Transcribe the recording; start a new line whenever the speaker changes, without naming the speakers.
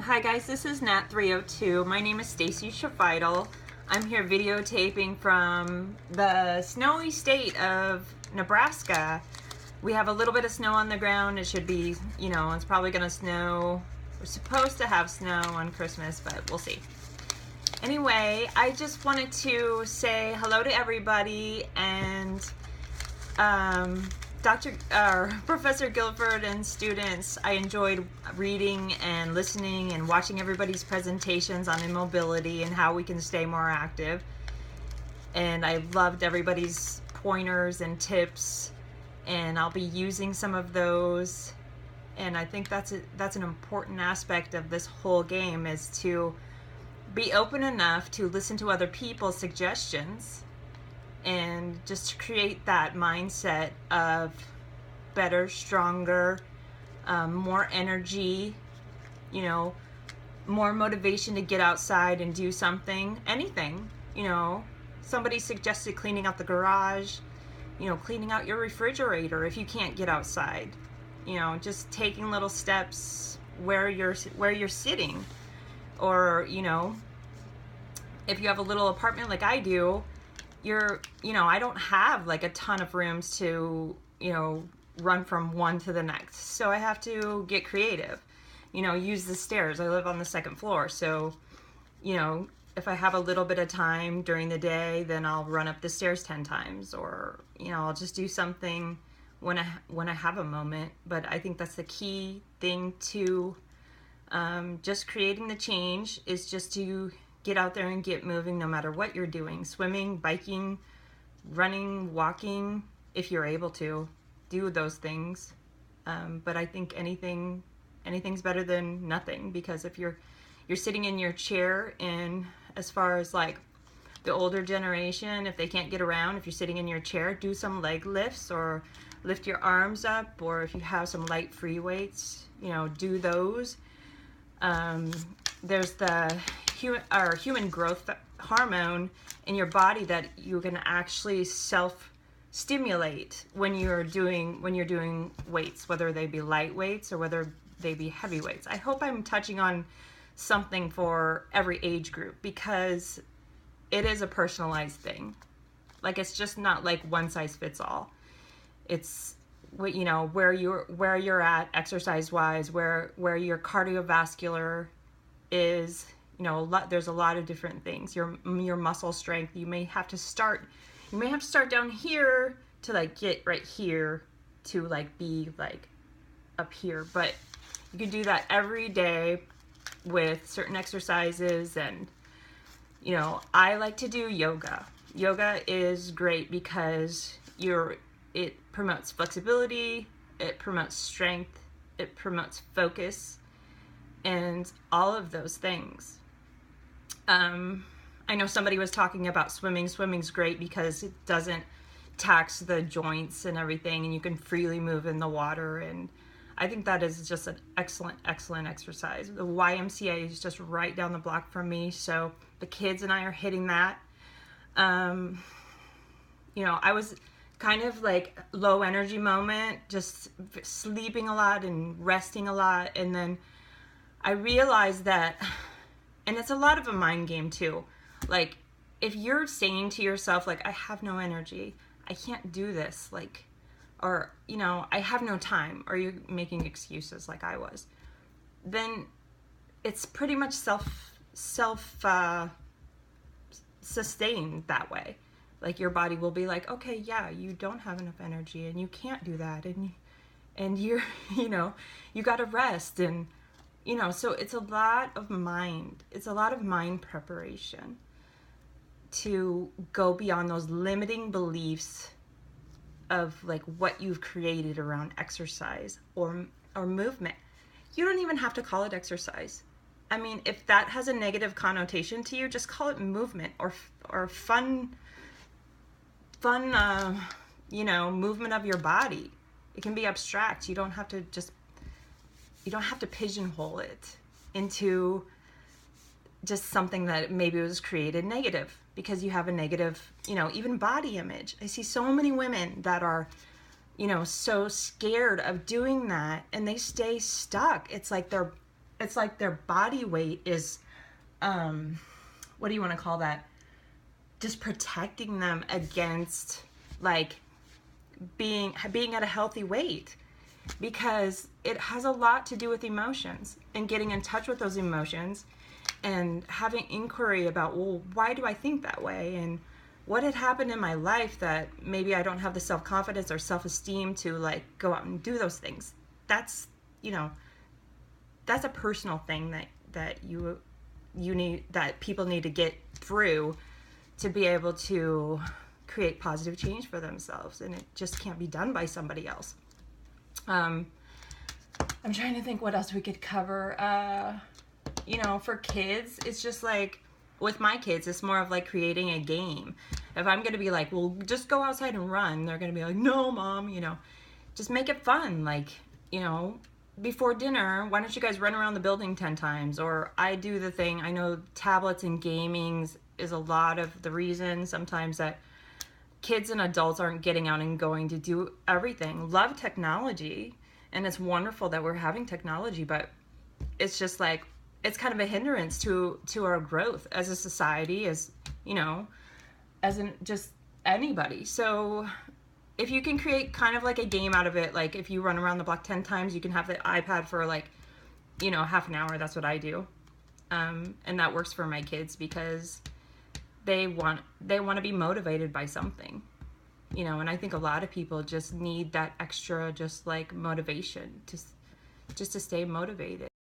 Hi guys, this is Nat302. My name is Stacy Shafidal. I'm here videotaping from the snowy state of Nebraska. We have a little bit of snow on the ground. It should be, it's probably going to snow. We're supposed to have snow on Christmas, but we'll see. Anyway, I just wanted to say hello to everybody, and Professor Guilford and students, I enjoyed reading and listening and watching everybody's presentations on immobility and how we can stay more active. And I loved everybody's pointers and tips, and I'll be using some of those. And I think that's an important aspect of this whole game, is to be open enough to listen to other people's suggestions and just to create that mindset of better, stronger, more energy, more motivation to get outside and do something, anything. Somebody suggested cleaning out the garage, cleaning out your refrigerator if you can't get outside, just taking little steps where you're sitting, or if you have a little apartment like I do, I don't have like a ton of rooms to, run from one to the next. So I have to get creative, use the stairs. I live on the second floor. So, if I have a little bit of time during the day, then I'll run up the stairs 10 times, or, I'll just do something when I have a moment. But I think that's the key thing to just creating the change, is just to get out there and get moving no matter what you're doing. Swimming, biking, running, walking, if you're able to do those things. But I think anything's better than nothing, because if you're sitting in your chair, and as far as like the older generation, if they can't get around, if you're sitting in your chair, do some leg lifts or lift your arms up, or if you have some light free weights, do those. There's the human growth hormone in your body that you can actually self-stimulate when you're doing weights, whether they be light weights or whether they be heavy weights. I hope I'm touching on something for every age group, because it is a personalized thing. Like, it's just not like one size fits all. It's where you're at exercise wise, where your cardiovascular is. There's a lot of different things. Your muscle strength, you may have to start down here to like get right here to like be like up here. But you can do that every day with certain exercises. And I like to do yoga. Yoga is great because it promotes flexibility, it promotes strength, it promotes focus, and all of those things. I know somebody was talking about swimming. Swimming's great because it doesn't tax the joints and everything, and you can freely move in the water. And I think that is just an excellent exercise. The YMCA is just right down the block from me, so the kids and I are hitting that. I was kind of like low energy moment, just sleeping a lot and resting a lot, and then I realized that, and it's a lot of a mind game too. Like, if you're saying to yourself, like, I have no energy, I can't do this, like, or, I have no time, or you're making excuses like I was, then it's pretty much sustained that way. Like, your body will be like, okay, yeah, you don't have enough energy and you can't do that, and you're, you got to rest. And so it's a lot of mind preparation to go beyond those limiting beliefs of like what you've created around exercise or movement. You don't even have to call it exercise. I mean, if that has a negative connotation to you, just call it movement or fun, movement of your body. It can be abstract. You don't have to pigeonhole it into just something that maybe was created negative because you have a negative, even body image. I see so many women that are, so scared of doing that, and they stay stuck. It's like it's like their body weight is, what do you want to call that? Just protecting them against like being at a healthy weight, because it has a lot to do with emotions and getting in touch with those emotions and having inquiry about, well, why do I think that way, and what had happened in my life that maybe I don't have the self-confidence or self-esteem to like go out and do those things. That's, you know, that's a personal thing that you need, that people need to get through to be able to create positive change for themselves, and it just can't be done by somebody else. I'm trying to think what else we could cover. You know, for kids, it's just like, with my kids, it's more of like creating a game. If I'm going to be like, well, just go outside and run, they're going to be like, no, Mom, you know, just make it fun. Like, you know, before dinner, why don't you guys run around the building 10 times? Or I do the thing, I know tablets and gaming is a lot of the reason sometimes that kids and adults aren't getting out and going to do everything. Love technology, and it's wonderful that we're having technology, but it's just like, it's kind of a hindrance to our growth as a society, as, you know, as in just anybody. So if you can create kind of like a game out of it, like if you run around the block 10 times, you can have the iPad for like, you know, half an hour. That's what I do. And that works for my kids because they want to be motivated by something, you know, and I think a lot of people just need that extra, just like motivation, just to stay motivated.